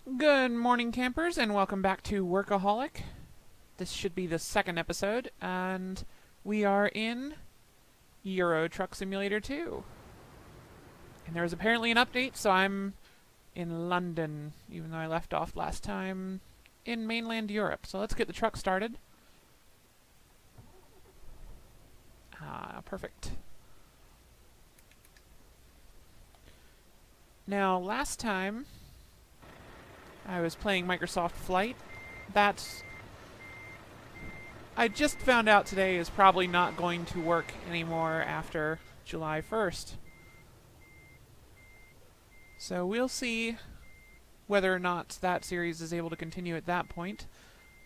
Good morning, campers, and welcome back to Workaholic. This should be the second episode, and we are in Euro Truck Simulator 2. And there was apparently an update, so I'm in London, even though I left off last time in mainland Europe. So let's get the truck started. Perfect. Now, last time I was playing Microsoft Flight. I just found out today is probably not going to work anymore after July 1st. So we'll see whether or not that series is able to continue at that point.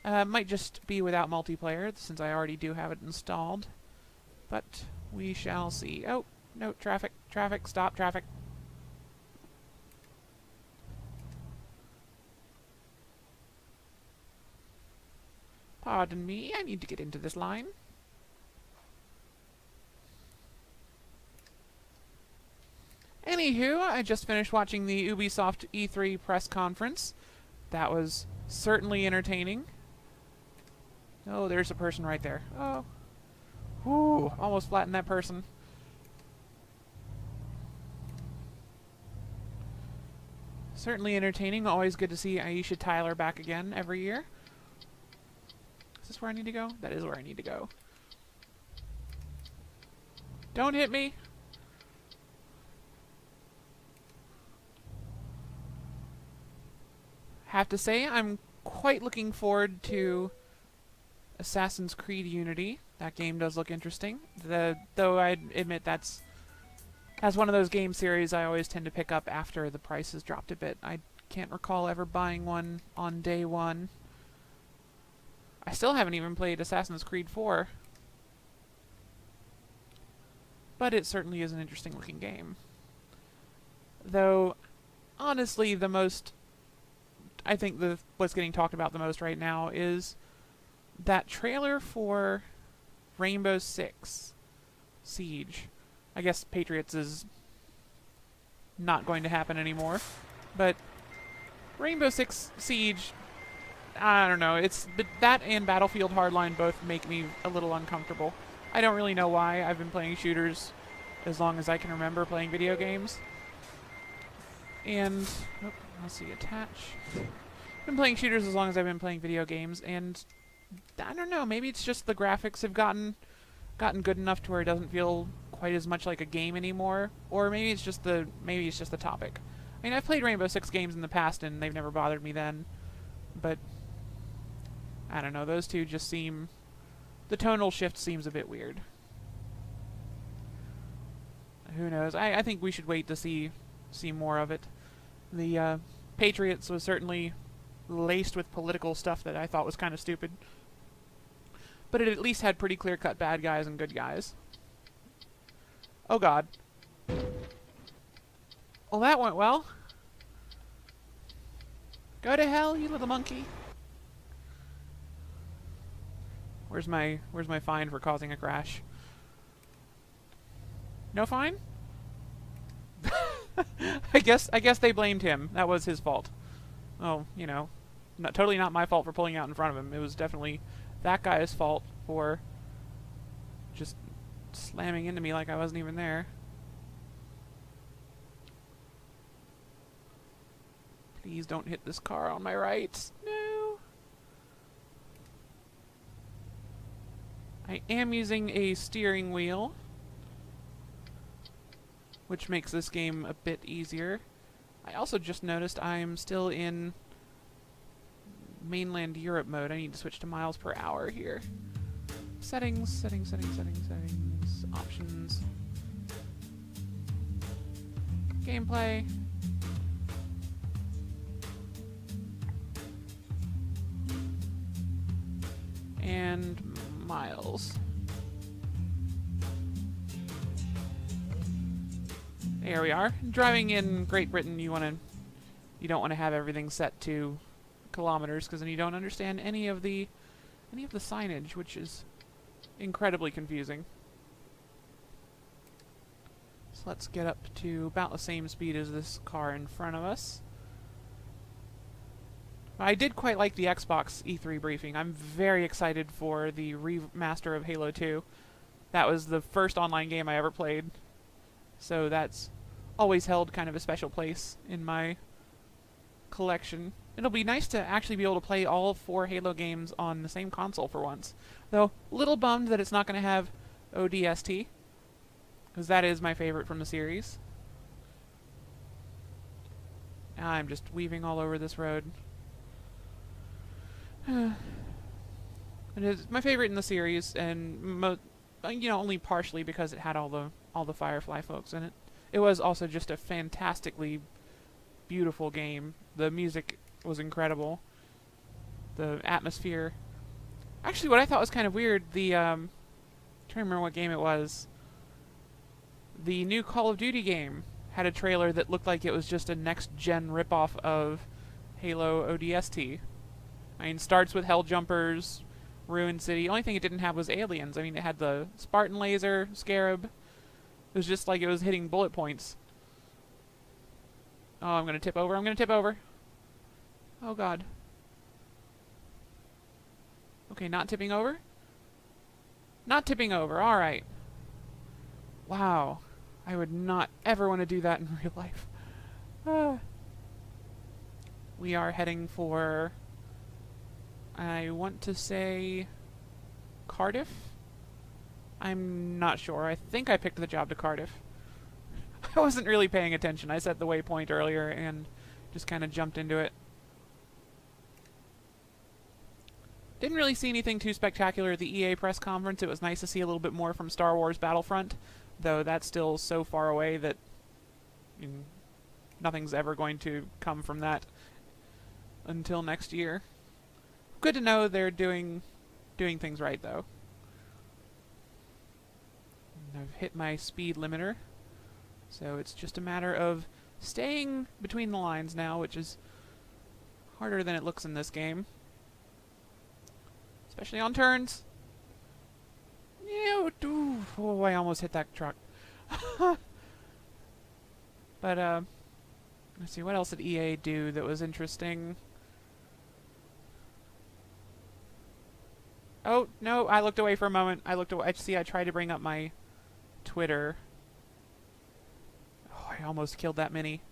Might just be without multiplayer, since I already do have it installed. But we shall see. Oh, no, traffic, stop, traffic. Pardon me, I need to get into this line. Anywho, I just finished watching the Ubisoft E3 press conference. That was certainly entertaining. Oh, there's a person right there. Oh. Whew, almost flattened that person. Certainly entertaining. Always good to see Aisha Tyler back again every year. Is this where I need to go? That is where I need to go. Don't hit me! Have to say, I'm quite looking forward to Assassin's Creed Unity. That game does look interesting. Though I admit that's one of those game series I always tend to pick up after the price has dropped a bit. I can't recall ever buying one on day one. I still haven't even played Assassin's Creed 4. But it certainly is an interesting looking game. Though, honestly, I think what's getting talked about the most right now is that trailer for Rainbow Six Siege. I guess Patriots is not going to happen anymore, but Rainbow Six Siege, I don't know. But that and Battlefield Hardline both make me a little uncomfortable. I don't really know why. I've been playing shooters as long as I can remember playing video games. And let's see, attach. I've been playing shooters as long as I've been playing video games, and I don't know. Maybe it's just the graphics have gotten good enough to where it doesn't feel quite as much like a game anymore, or maybe it's just the topic. I mean, I've played Rainbow Six games in the past, and they've never bothered me then, but I don't know. Those two just seem, the tonal shift seems a bit weird. Who knows? I think we should wait to see more of it. The Patriots was certainly laced with political stuff that I thought was kind of stupid. But it at least had pretty clear-cut bad guys and good guys. Oh god. Well, that went well. Go to hell, you little monkey. Where's my fine for causing a crash? No fine? I guess they blamed him. That was his fault. Oh, totally not my fault for pulling out in front of him. It was definitely that guy's fault for just slamming into me like I wasn't even there. Please don't hit this car on my right. No. I am using a steering wheel, which makes this game a bit easier. I also just noticed I'm still in mainland Europe mode. I need to switch to miles per hour here. Settings, options, gameplay. And miles. There we are. Driving in Great Britain, you don't want to have everything set to kilometers, because then you don't understand any of the signage, which is incredibly confusing. So let's get up to about the same speed as this car in front of us. I did quite like the Xbox E3 briefing. I'm very excited for the remaster of Halo 2. That was the first online game I ever played, so that's always held kind of a special place in my collection. It'll be nice to actually be able to play all 4 Halo games on the same console for once. Though, a little bummed that it's not going to have ODST, because that is my favorite from the series. I'm just weaving all over this road. It is my favorite in the series, and only partially because it had all the Firefly folks in it. It was also just a fantastically beautiful game. The music was incredible. The atmosphere. Actually, what I thought was kind of weird, I'm trying to remember what game it was. The new Call of Duty game had a trailer that looked like it was just a next-gen ripoff of Halo ODST. I mean, starts with Hell Jumpers, Ruined City. The only thing it didn't have was aliens. I mean, it had the Spartan laser, Scarab. It was just like it was hitting bullet points. Oh, I'm gonna tip over. I'm gonna tip over. Oh, God. Okay, not tipping over? Not tipping over. Alright. Wow. I would not ever want to do that in real life. We are heading for... I want to say... Cardiff? I'm not sure. I think I picked the job to Cardiff. I wasn't really paying attention. I set the waypoint earlier and just kind of jumped into it. Didn't really see anything too spectacular at the EA press conference. It was nice to see a little bit more from Star Wars Battlefront, though that's still so far away that nothing's ever going to come from that until next year. Good to know they're doing things right, though. I've hit my speed limiter, so it's just a matter of staying between the lines now, which is harder than it looks in this game. Especially on turns. Oh, I almost hit that truck. But, let's see, what else did EA do that was interesting? Oh, no, I looked away for a moment. I tried to bring up my Twitter. Oh, I almost killed that mini.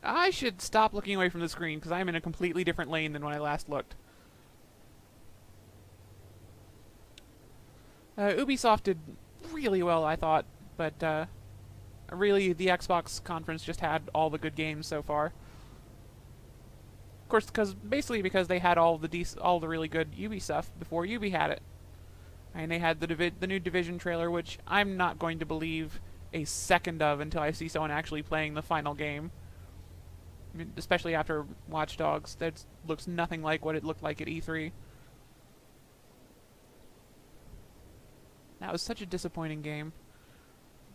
I should stop looking away from the screen, because I'm in a completely different lane than when I last looked. Ubisoft did really well, I thought, but really the Xbox conference just had all the good games so far. Of course, because they had all the really good Ubi stuff before Ubi had it. And they had the new Division trailer, which I'm not going to believe a second of until I see someone actually playing the final game. I mean, especially after Watch Dogs, that looks nothing like what it looked like at E3. That was such a disappointing game.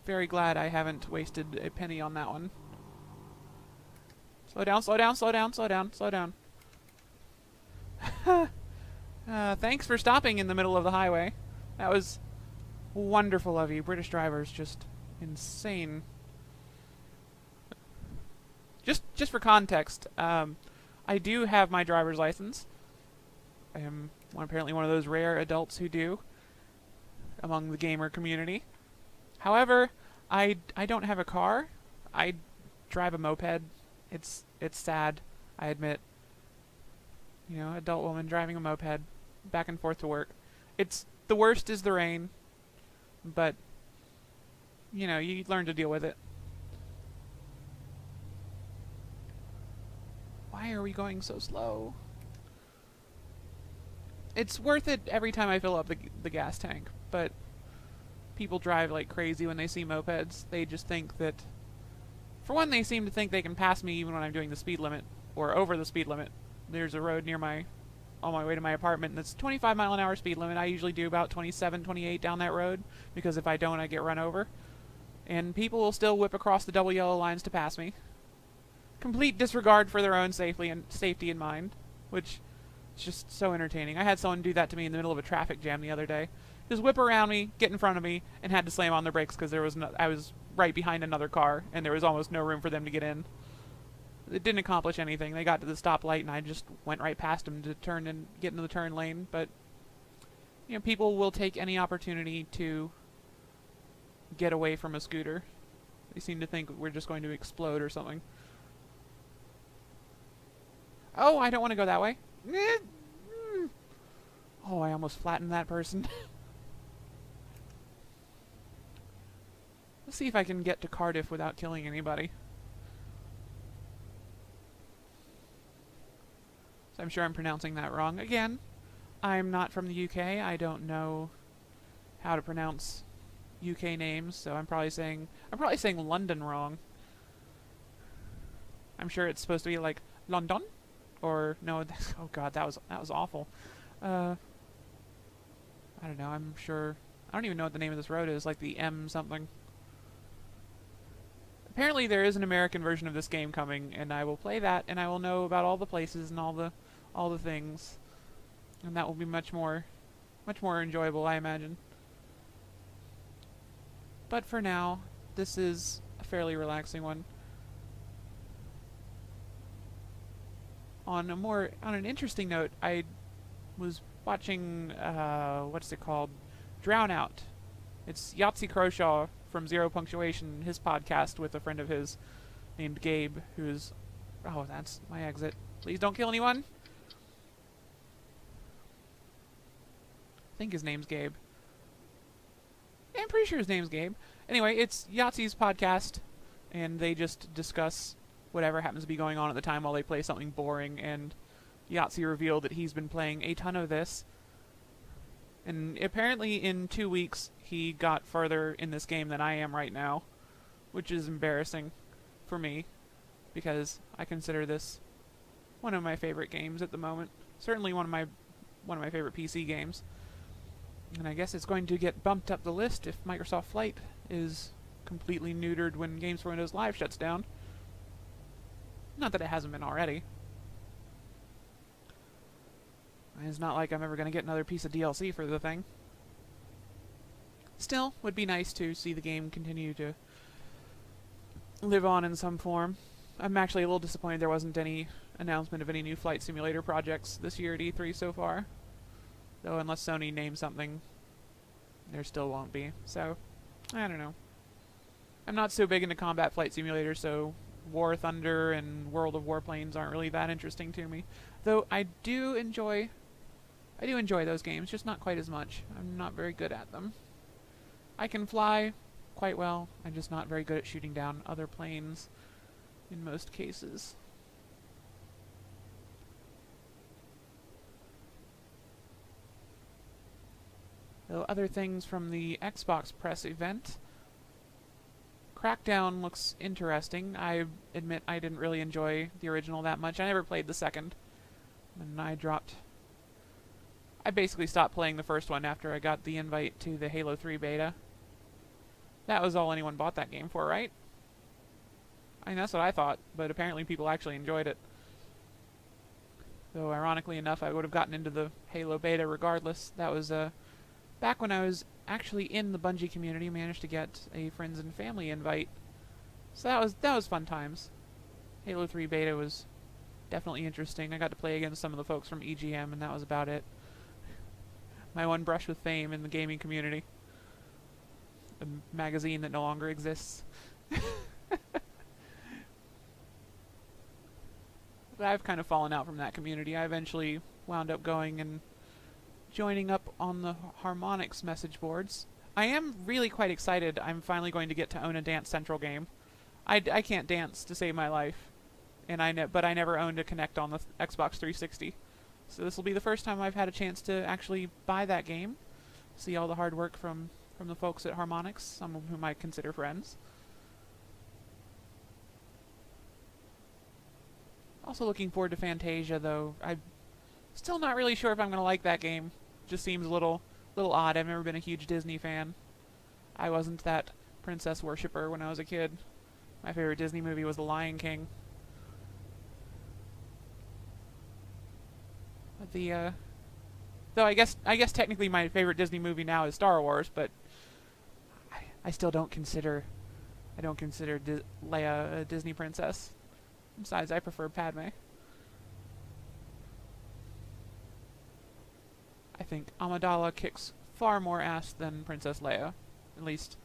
Very glad I haven't wasted a penny on that one. Slow down, slow down, slow down, slow down, slow down. Thanks for stopping in the middle of the highway. That was wonderful of you. British drivers, just insane. Just for context, I do have my driver's license. I am apparently one of those rare adults who do among the gamer community. However, I don't have a car. I drive a moped. It's sad, I admit. You know, adult woman driving a moped back and forth to work. The worst is the rain, but you know, you learn to deal with it. Why are we going so slow? It's worth it every time I fill up the gas tank, but people drive like crazy when they see mopeds. They just think that... For one, they seem to think they can pass me even when I'm doing the speed limit, or over the speed limit. There's a road on my way to my apartment, and it's 25-mile-an-hour speed limit. I usually do about 27, 28 down that road, because if I don't, I get run over. And people will still whip across the double yellow lines to pass me. Complete disregard for their own safety in mind, which is just so entertaining. I had someone do that to me in the middle of a traffic jam the other day. Just whip around me, get in front of me, and had to slam on the brakes because I was right behind another car, and there was almost no room for them to get in. It didn't accomplish anything. They got to the stoplight, and I just went right past them to turn and get into the turn lane. But people will take any opportunity to get away from a scooter. They seem to think we're just going to explode or something. Oh, I don't want to go that way. Oh, I almost flattened that person. Let's see if I can get to Cardiff without killing anybody. So I'm sure I'm pronouncing that wrong. Again, I'm not from the UK. I don't know how to pronounce UK names, so I'm probably saying London wrong. I'm sure it's supposed to be like London, or no. Oh God, that was awful. I don't know. I'm sure. I don't even know what the name of this road is. Like the M something. Apparently, there is an American version of this game coming, and I will play that, and I will know about all the places and all the things, and that will be much more enjoyable, I imagine. But for now, this is a fairly relaxing one. On an interesting note, I was watching what's it called? Drown Out. It's Yahtzee Croshaw from Zero Punctuation, his podcast with a friend of his named Gabe, who's... Oh, that's my exit. Please don't kill anyone. I think his name's Gabe. Yeah, I'm pretty sure his name's Gabe. Anyway, it's Yahtzee's podcast, and they just discuss whatever happens to be going on at the time while they play something boring, and Yahtzee revealed that he's been playing a ton of this. And apparently in 2 weeks, he got further in this game than I am right now, which is embarrassing for me, because I consider this one of my favorite games at the moment. Certainly one of my favorite PC games. And I guess it's going to get bumped up the list if Microsoft Flight is completely neutered when Games for Windows Live shuts down. Not that it hasn't been already. It's not like I'm ever going to get another piece of DLC for the thing. Still, would be nice to see the game continue to live on in some form. I'm actually a little disappointed there wasn't any announcement of any new flight simulator projects this year at E3 so far. Though unless Sony names something, there still won't be. So, I don't know. I'm not so big into combat flight simulators, so War Thunder and World of Warplanes aren't really that interesting to me. Though I do enjoy those games, just not quite as much. I'm not very good at them. I can fly quite well. I'm just not very good at shooting down other planes in most cases. Though other things from the Xbox press event, Crackdown looks interesting. I admit I didn't really enjoy the original that much. I never played the second. And I basically stopped playing the first one after I got the invite to the Halo 3 beta. That was all anyone bought that game for, right? I mean, that's what I thought, but apparently people actually enjoyed it. Though, ironically enough, I would have gotten into the Halo beta regardless. That was, back when I was actually in the Bungie community, managed to get a friends and family invite. So that was fun times. Halo 3 beta was definitely interesting. I got to play against some of the folks from EGM, and that was about it. My one brush with fame in the gaming community. A magazine that no longer exists. But I've kind of fallen out from that community. I eventually wound up going and joining up on the Harmonix message boards. I am really quite excited. I'm finally going to get to own a Dance Central game. I can't dance to save my life, and but I never owned a Kinect on the Xbox 360. So this will be the first time I've had a chance to actually buy that game. See all the hard work from the folks at Harmonix, some of whom I consider friends. Also looking forward to Fantasia, though. I'm still not really sure if I'm going to like that game. Just seems a little odd. I've never been a huge Disney fan. I wasn't that princess worshipper when I was a kid. My favorite Disney movie was The Lion King. But though I guess technically my favorite Disney movie now is Star Wars, but I still don't consider I don't consider Leia a Disney princess. Besides, I prefer Padme. I think Amidala kicks far more ass than Princess Leia. At least,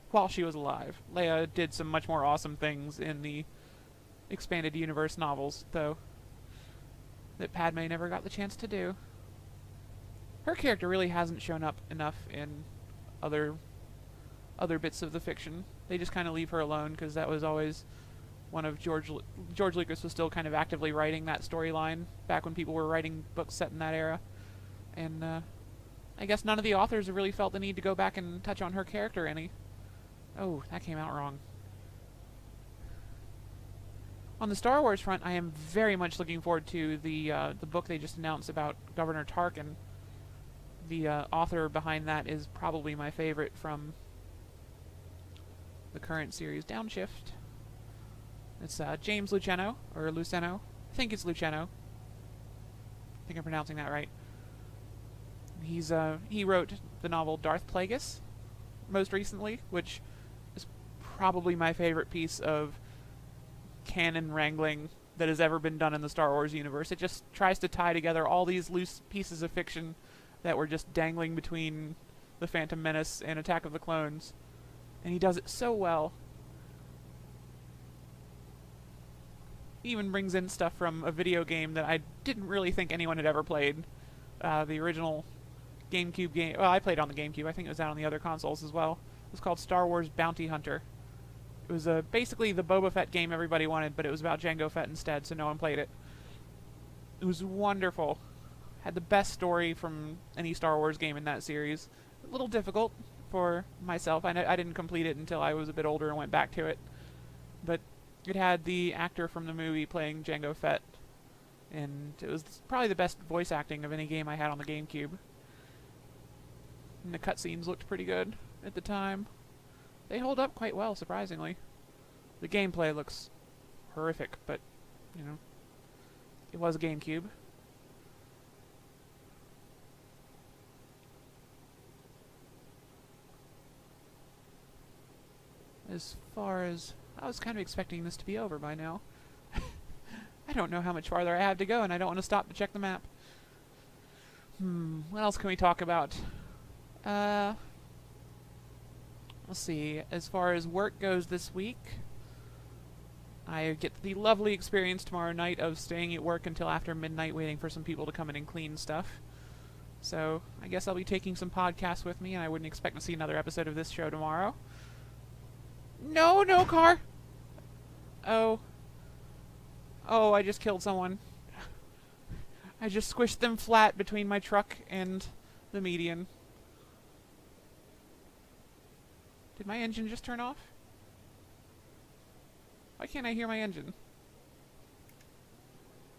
while she was alive. Leia did some much more awesome things in the expanded universe novels, though, that Padme never got the chance to do. Her character really hasn't shown up enough in other bits of the fiction. They just kind of leave her alone because that was always one of George Lucas was still kind of actively writing that storyline back when people were writing books set in that era, and I guess none of the authors have really felt the need to go back and touch on her character any. Oh, that came out wrong. On the Star Wars front, I am very much looking forward to the book they just announced about Governor Tarkin. The author behind that is probably my favorite from the current series, Downshift. It's James Luceno, or Luceno. I think it's Luceno. I think I'm pronouncing that right. He wrote the novel Darth Plagueis most recently, which is probably my favorite piece of canon wrangling that has ever been done in the Star Wars universe. It just tries to tie together all these loose pieces of fiction that were just dangling between The Phantom Menace and Attack of the Clones. And he does it so well. He even brings in stuff from a video game that I didn't really think anyone had ever played. The original GameCube game. Well, I played on the GameCube. I think it was out on the other consoles as well. It was called Star Wars Bounty Hunter. It was basically the Boba Fett game everybody wanted, but it was about Jango Fett instead, so no one played it. It was wonderful. Had the best story from any Star Wars game in that series. A little difficult for myself. I didn't complete it until I was a bit older and went back to it. But it had the actor from the movie playing Jango Fett, and it was probably the best voice acting of any game I had on the GameCube. And the cutscenes looked pretty good at the time. They hold up quite well, surprisingly. The gameplay looks horrific, but, you know, it was a GameCube. As far as... I was kind of expecting this to be over by now. I don't know how much farther I have to go, and I don't want to stop to check the map. What else can we talk about? Let's see. As far as work goes this week, I get the lovely experience tomorrow night of staying at work until after midnight waiting for some people to come in and clean stuff. So, I guess I'll be taking some podcasts with me, and I wouldn't expect to see another episode of this show tomorrow. No, no, car! Oh. Oh, I just killed someone. I just squished them flat between my truck and the median. Did my engine just turn off? Why can't I hear my engine?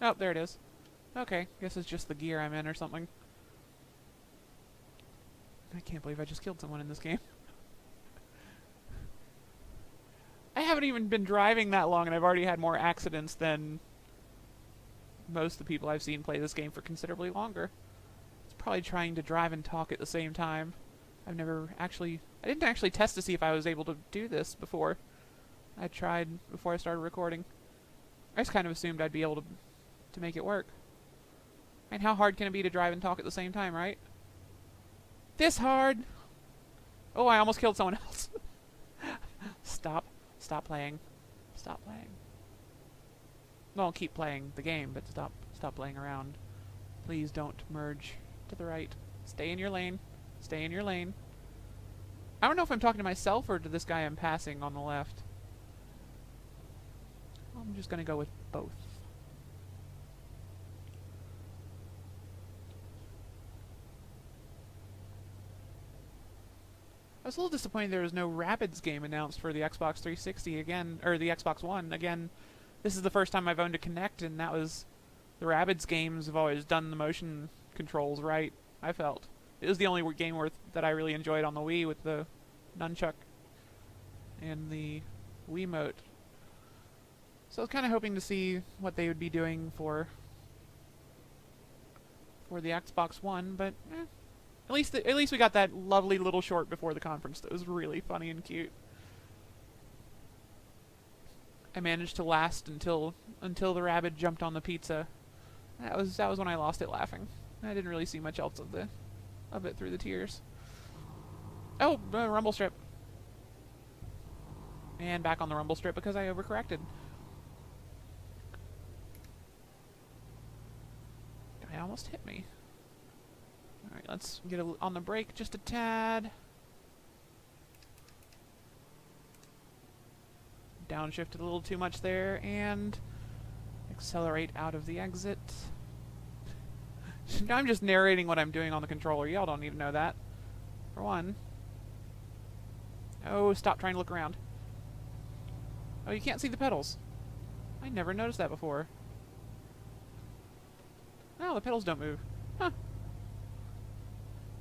Oh, there it is. Okay, guess it's just the gear I'm in or something. I can't believe I just killed someone in this game. I haven't even been driving that long, and I've already had more accidents than most of the people I've seen play this game for considerably longer. It's probably trying to drive and talk at the same time. I didn't actually test to see if I was able to do this before. I tried before I started recording. I just kind of assumed I'd be able to make it work. And how hard can it be to drive and talk at the same time, right? This hard! Oh, I almost killed someone else. Stop. Stop playing. Stop playing. Well, keep playing the game, but stop playing around. Please don't merge to the right. Stay in your lane. Stay in your lane. I don't know if I'm talking to myself or to this guy I'm passing on the left. I'm just gonna go with both. I was a little disappointed there was no Rabbids game announced for the Xbox 360 again, or the Xbox One. Again, this is the first time I've owned a Kinect, and that was... The Rabbids games have always done the motion controls right, I felt. It was the only game that I really enjoyed on the Wii with the nunchuck and the Wiimote. So I was kind of hoping to see what they would be doing for the Xbox One, but at least we got that lovely little short before the conference that was really funny and cute. I managed to last until the rabbit jumped on the pizza. That was when I lost it laughing. I didn't really see much else of it through the tears. Oh, rumble strip. And back on the rumble strip because I overcorrected. Guy almost hit me. Alright, let's get on the brake just a tad. Downshifted a little too much there, and accelerate out of the exit. I'm just narrating what I'm doing on the controller. Y'all don't need to know that. For one. Oh, stop trying to look around. Oh, you can't see the pedals. I never noticed that before. Oh, the pedals don't move. Huh.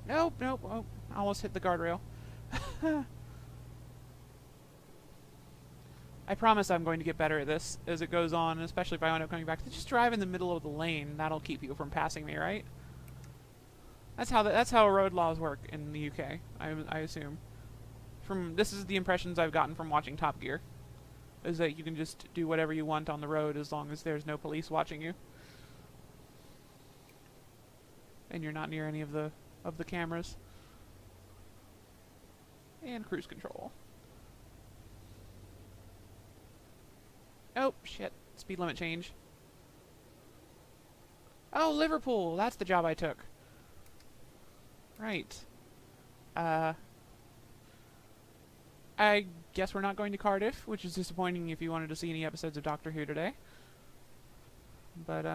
Nope, nope. Oh, I almost hit the guardrail. I promise I'm going to get better at this as it goes on, and especially if I end up coming back. Just drive in the middle of the lane. That'll keep you from passing me, right? That's how road laws work in the UK, I assume. This is the impressions I've gotten from watching Top Gear, is that you can just do whatever you want on the road as long as there's no police watching you, and you're not near any of the cameras. And cruise control. Oh, shit. Speed limit change. Oh, Liverpool! That's the job I took. Right. I guess we're not going to Cardiff, which is disappointing if you wanted to see any episodes of Doctor Who today. But,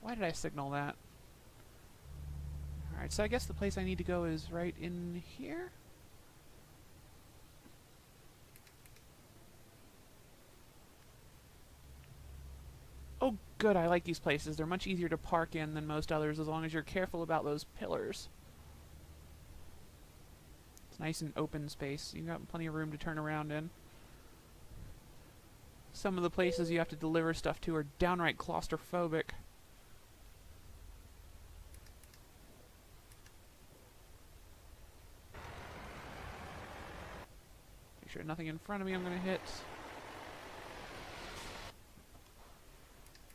why did I signal that? Alright, so I guess the place I need to go is right in here? Oh, good, I like these places. They're much easier to park in than most others as long as you're careful about those pillars. It's nice and open space. You've got plenty of room to turn around in. Some of the places you have to deliver stuff to are downright claustrophobic. Make sure nothing in front of me I'm going to hit.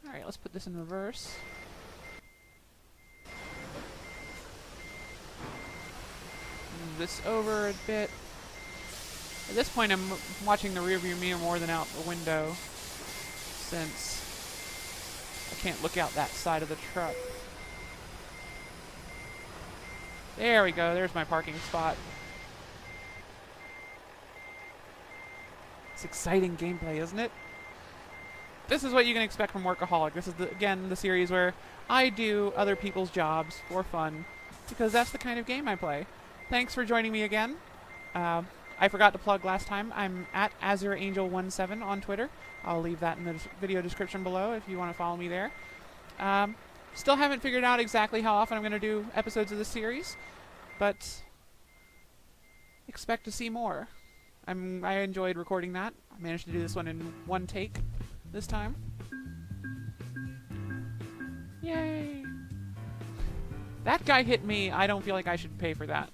Alright, let's put this in reverse. Move this over a bit. At this point I'm watching the rearview mirror more than out the window, since I can't look out that side of the truck. There we go, there's my parking spot. It's exciting gameplay, isn't it? This is what you can expect from Workaholic. This is, again, the series where I do other people's jobs for fun, because that's the kind of game I play. Thanks for joining me again. I forgot to plug last time. I'm at AzurAngel17 on Twitter. I'll leave that in the video description below if you want to follow me there. Still haven't figured out exactly how often I'm going to do episodes of this series, but expect to see more. I enjoyed recording that. I managed to do this one in one take this time. Yay! That guy hit me. I don't feel like I should pay for that.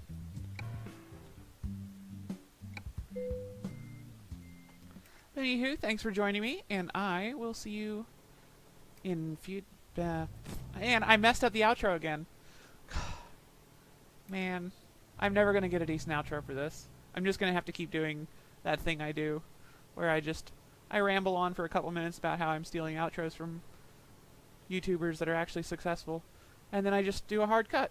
Anywho, thanks for joining me, and I will see you in and I messed up the outro again. Man, I'm never going to get a decent outro for this. I'm just going to have to keep doing that thing I do, where I ramble on for a couple minutes about how I'm stealing outros from YouTubers that are actually successful, and then I just do a hard cut.